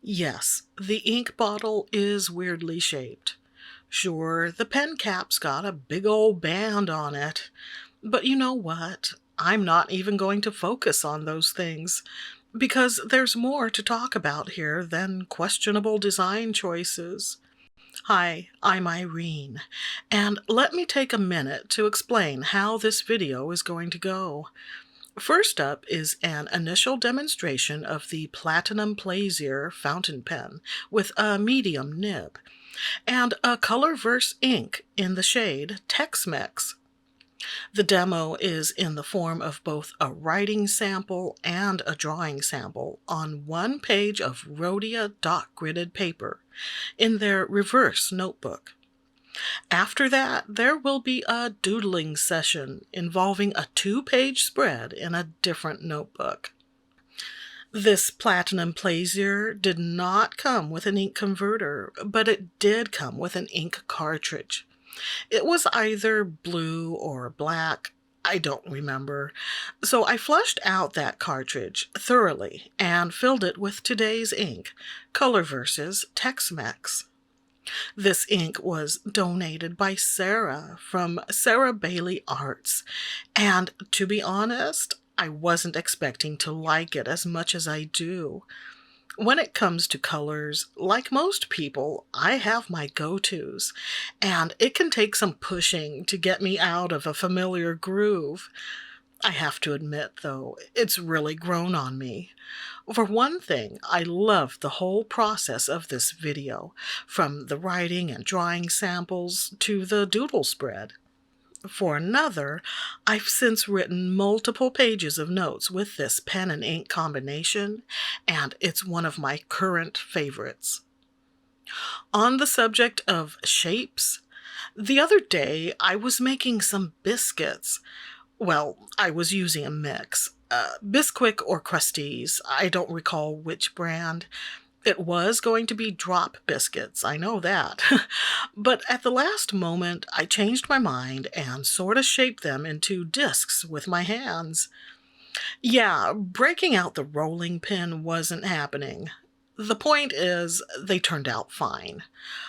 Yes, the ink bottle is weirdly shaped. Sure, the pen cap's got a big old band on it. But you know what? I'm not even going to focus on those things, because there's more to talk about here than questionable design choices. Hi, I'm Irene, and let me take a minute to explain how this video is going to go. First up is an initial demonstration of the Platinum Plaisir fountain pen with a medium nib, and a Colorverse ink in the shade Tex-Mex. The demo is in the form of both a writing sample and a drawing sample on one page of Rhodia dot gridded paper in their reverse notebook. After that, there will be a doodling session involving a 2-page spread in a different notebook. This Platinum Plaisir did not come with an ink converter, but it did come with an ink cartridge. It was either blue or black, I don't remember, so I flushed out that cartridge thoroughly and filled it with today's ink, Colorverse's Tex-Mex. This ink was donated by Sarah from Sarah Bailey Arts, and to be honest, I wasn't expecting to like it as much as I do. When it comes to colors, like most people, I have my go-tos, and it can take some pushing to get me out of a familiar groove. I have to admit, though, it's really grown on me. For one thing, I loved the whole process of this video, from the writing and drawing samples to the doodle spread. For another, I've since written multiple pages of notes with this pen and ink combination, and it's one of my current favorites. On the subject of shapes, the other day I was making some biscuits. Well, I was using a mix. Bisquick or Crusties, I don't recall which brand. It was going to be drop biscuits, I know that. But at the last moment, I changed my mind and sort of shaped them into discs with my hands. Yeah, breaking out the rolling pin wasn't happening. The point is, they turned out fine.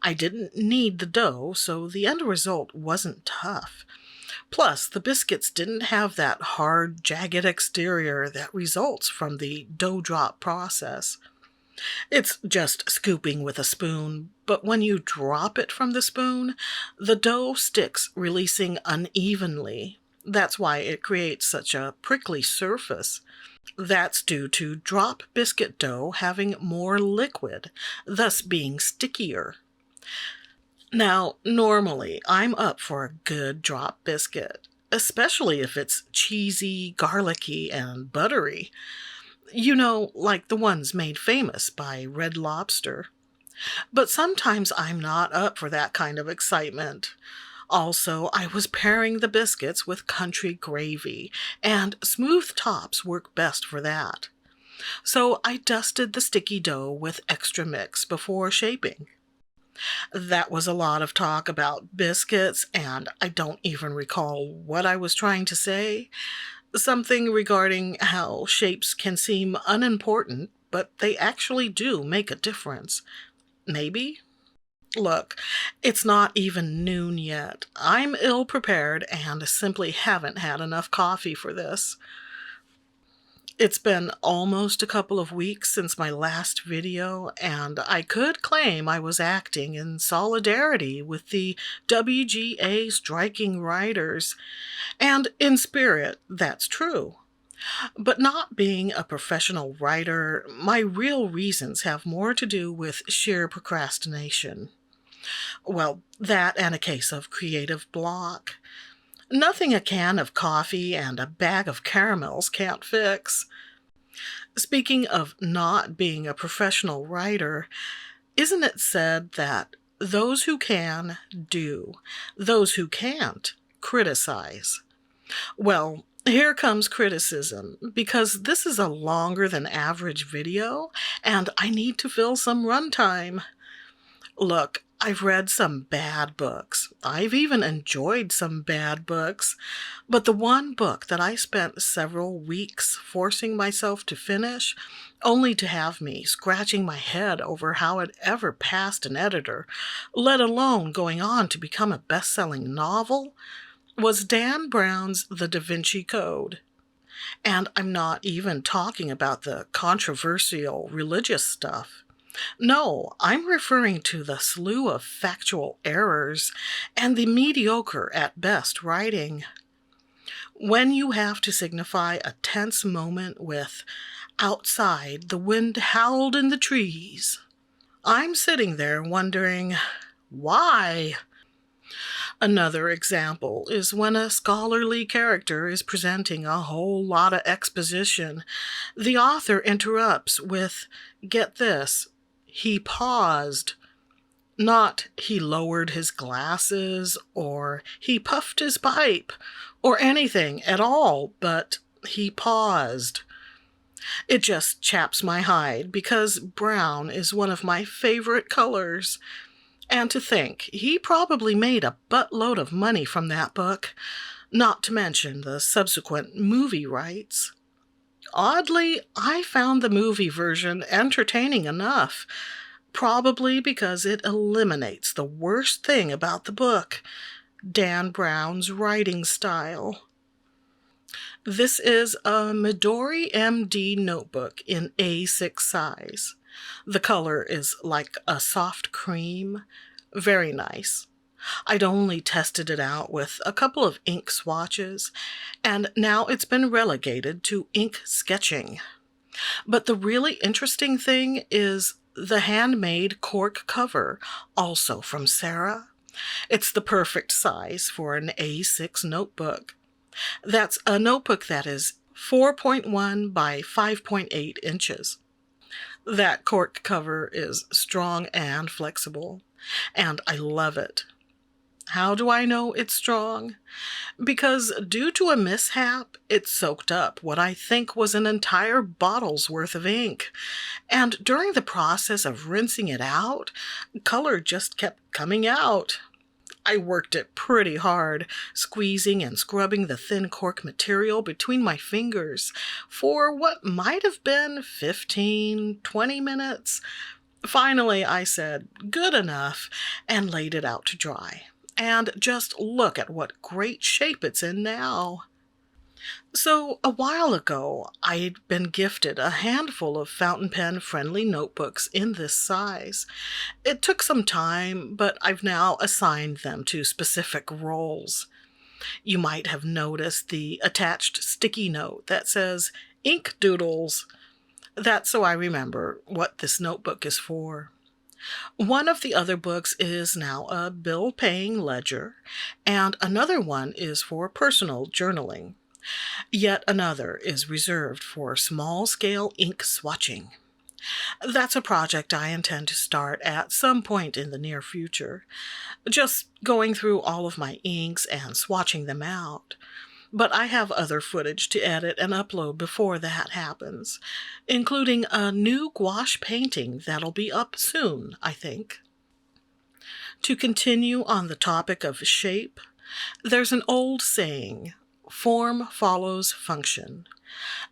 I didn't need the dough, so the end result wasn't tough. Plus, the biscuits didn't have that hard, jagged exterior that results from the dough drop process. It's just scooping with a spoon, but when you drop it from the spoon, the dough sticks, releasing unevenly. That's why it creates such a prickly surface. That's due to drop biscuit dough having more liquid, thus being stickier. Now, normally, I'm up for a good drop biscuit, especially if it's cheesy, garlicky, and buttery. You know, like the ones made famous by Red Lobster. But sometimes I'm not up for that kind of excitement. Also, I was pairing the biscuits with country gravy, and smooth tops work best for that. So I dusted the sticky dough with extra mix before shaping. That was a lot of talk about biscuits, and I don't even recall what I was trying to say. Something regarding how shapes can seem unimportant, but they actually do make a difference. Maybe? Look, it's not even noon yet. I'm ill-prepared and simply haven't had enough coffee for this. It's been almost a couple of weeks since my last video, and I could claim I was acting in solidarity with the WGA striking writers. And in spirit, that's true. But not being a professional writer, my real reasons have more to do with sheer procrastination. Well, that and a case of creative block. Nothing a can of coffee and a bag of caramels can't fix. Speaking of not being a professional writer, isn't it said that those who can, do. Those who can't, criticize? Well, here comes criticism, because this is a longer than average video, and I need to fill some runtime. Look, I've read some bad books. I've even enjoyed some bad books. But the one book that I spent several weeks forcing myself to finish only to have me scratching my head over how it ever passed an editor, let alone going on to become a best-selling novel, was Dan Brown's The Da Vinci Code. And I'm not even talking about the controversial religious stuff. No, I'm referring to the slew of factual errors and the mediocre at best writing. When you have to signify a tense moment with "outside the wind howled in the trees," I'm sitting there wondering, why? Another example is when a scholarly character is presenting a whole lot of exposition. The author interrupts with, get this, he paused. Not he lowered his glasses or he puffed his pipe or anything at all, but he paused. It just chaps my hide because brown is one of my favorite colors. And to think, he probably made a buttload of money from that book, not to mention the subsequent movie rights. Oddly, I found the movie version entertaining enough, probably because it eliminates the worst thing about the book, Dan Brown's writing style. This is a Midori MD notebook in A6 size. The color is like a soft cream. Very nice. I'd only tested it out with a couple of ink swatches, and now it's been relegated to ink sketching. But the really interesting thing is the handmade cork cover, also from Sarah. It's the perfect size for an A6 notebook. That's a notebook that is 4.1 by 5.8 inches. That cork cover is strong and flexible, and I love it. How do I know it's strong? Because due to a mishap, it soaked up what I think was an entire bottle's worth of ink. And during the process of rinsing it out, color just kept coming out. I worked it pretty hard, squeezing and scrubbing the thin cork material between my fingers for what might have been 15-20 minutes. Finally, I said, good enough, and laid it out to dry. And just look at what great shape it's in now. So, a while ago, I'd been gifted a handful of fountain pen-friendly notebooks in this size. It took some time, but I've now assigned them to specific roles. You might have noticed the attached sticky note that says, Ink Doodles. That's so I remember what this notebook is for. One of the other books is now a bill-paying ledger, and another one is for personal journaling. Yet another is reserved for small-scale ink swatching. That's a project I intend to start at some point in the near future, just going through all of my inks and swatching them out. But I have other footage to edit and upload before that happens, including a new gouache painting that'll be up soon, I think. To continue on the topic of shape, there's an old saying, form follows function.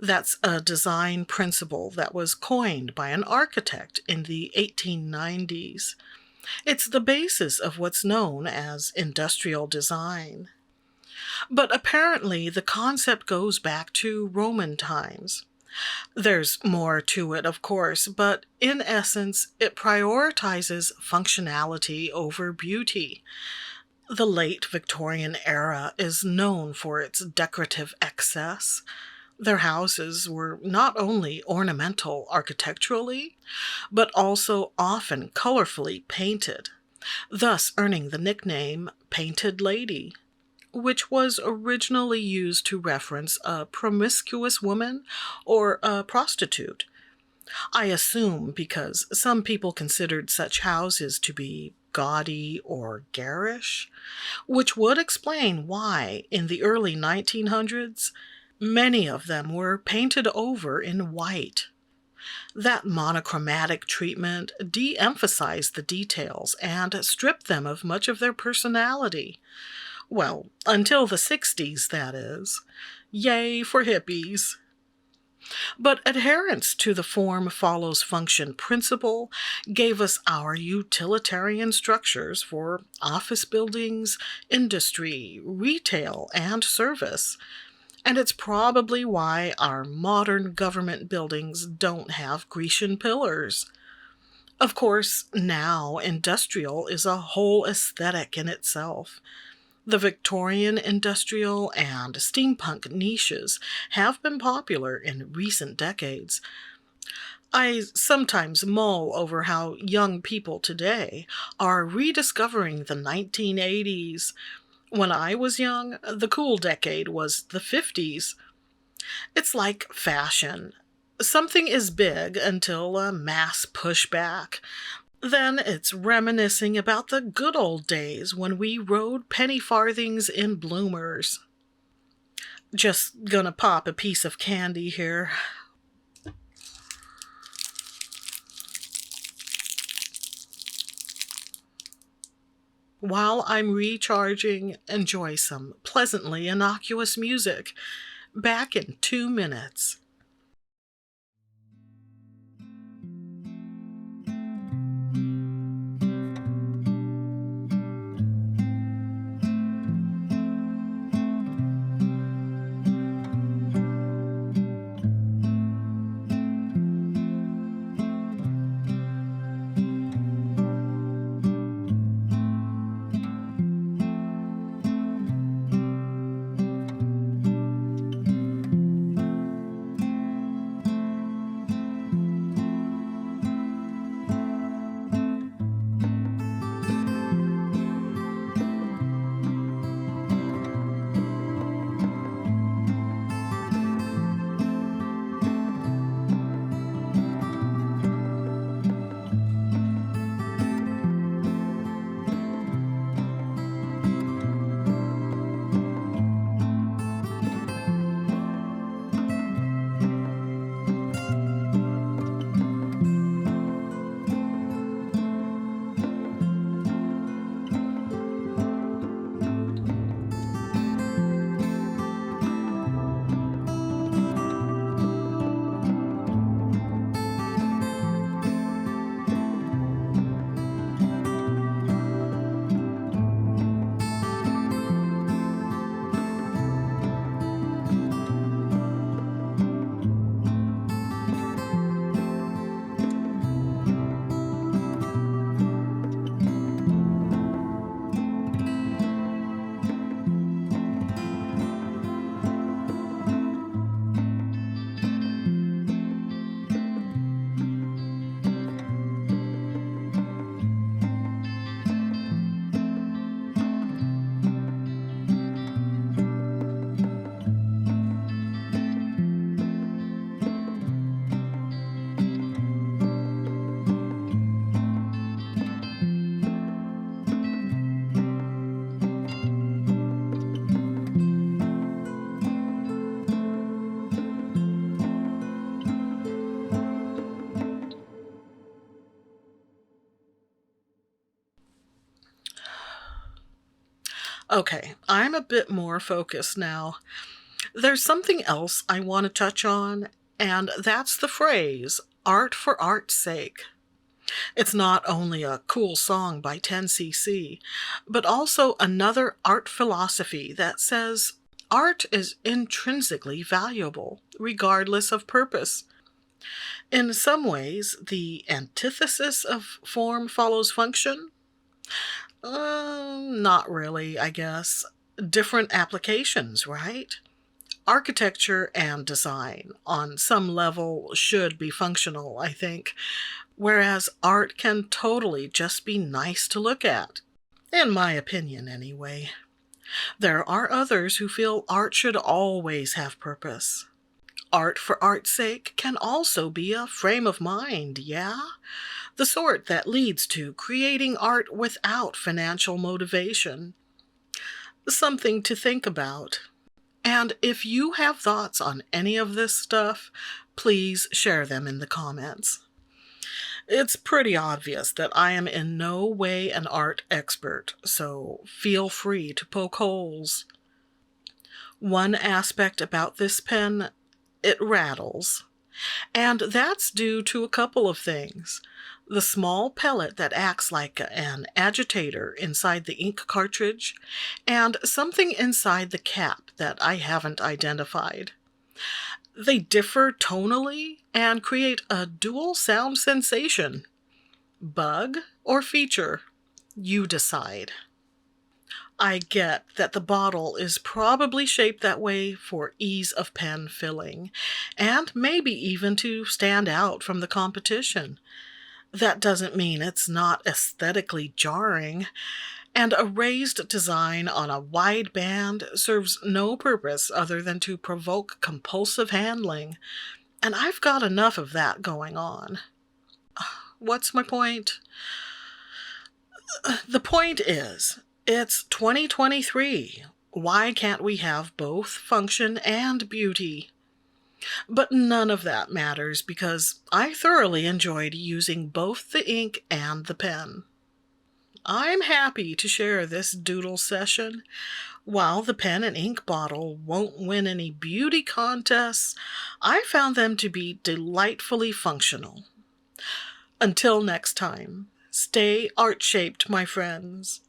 That's a design principle that was coined by an architect in the 1890s. It's the basis of what's known as industrial design. But apparently the concept goes back to Roman times. There's more to it, of course, but in essence, it prioritizes functionality over beauty. The late Victorian era is known for its decorative excess. Their houses were not only ornamental architecturally, but also often colorfully painted, thus earning the nickname Painted Lady, which was originally used to reference a promiscuous woman or a prostitute. I assume because some people considered such houses to be gaudy or garish, which would explain why, in the early 1900s, many of them were painted over in white. That monochromatic treatment de-emphasized the details and stripped them of much of their personality. Well, until the 60s, that is. Yay for hippies. But adherence to the form follows function principle gave us our utilitarian structures for office buildings, industry, retail, and service. And it's probably why our modern government buildings don't have Grecian pillars. Of course, now industrial is a whole aesthetic in itself. The Victorian industrial and steampunk niches have been popular in recent decades. I sometimes mull over how young people today are rediscovering the 1980s. When I was young, the cool decade was the 50s. It's like fashion. Something is big until a mass pushback. Then it's reminiscing about the good old days when we rode penny farthings in bloomers. Just gonna pop a piece of candy here. While I'm recharging, enjoy some pleasantly innocuous music. Back in 2 minutes. Okay, I'm a bit more focused now. There's something else I want to touch on, and that's the phrase, art for art's sake. It's not only a cool song by 10cc, but also another art philosophy that says art is intrinsically valuable, regardless of purpose. In some ways, the antithesis of form follows function. Not really, I guess. Different applications, right? Architecture and design, on some level, should be functional, I think, whereas art can totally just be nice to look at. In my opinion, anyway. There are others who feel art should always have purpose. Art for art's sake can also be a frame of mind, yeah? The sort that leads to creating art without financial motivation. Something to think about. And if you have thoughts on any of this stuff, please share them in the comments. It's pretty obvious that I am in no way an art expert, so feel free to poke holes. One aspect about this pen, it rattles. And that's due to a couple of things. The small pellet that acts like an agitator inside the ink cartridge, and something inside the cap that I haven't identified. They differ tonally and create a dual sound sensation. Bug or feature? You decide. I get that the bottle is probably shaped that way for ease of pen filling, and maybe even to stand out from the competition. That doesn't mean it's not aesthetically jarring, and a raised design on a wide band serves no purpose other than to provoke compulsive handling, and I've got enough of that going on. What's my point? The point is, it's 2023. Why can't we have both function and beauty? But none of that matters because I thoroughly enjoyed using both the ink and the pen. I'm happy to share this doodle session. While the pen and ink bottle won't win any beauty contests, I found them to be delightfully functional. Until next time, stay art-shaped, my friends.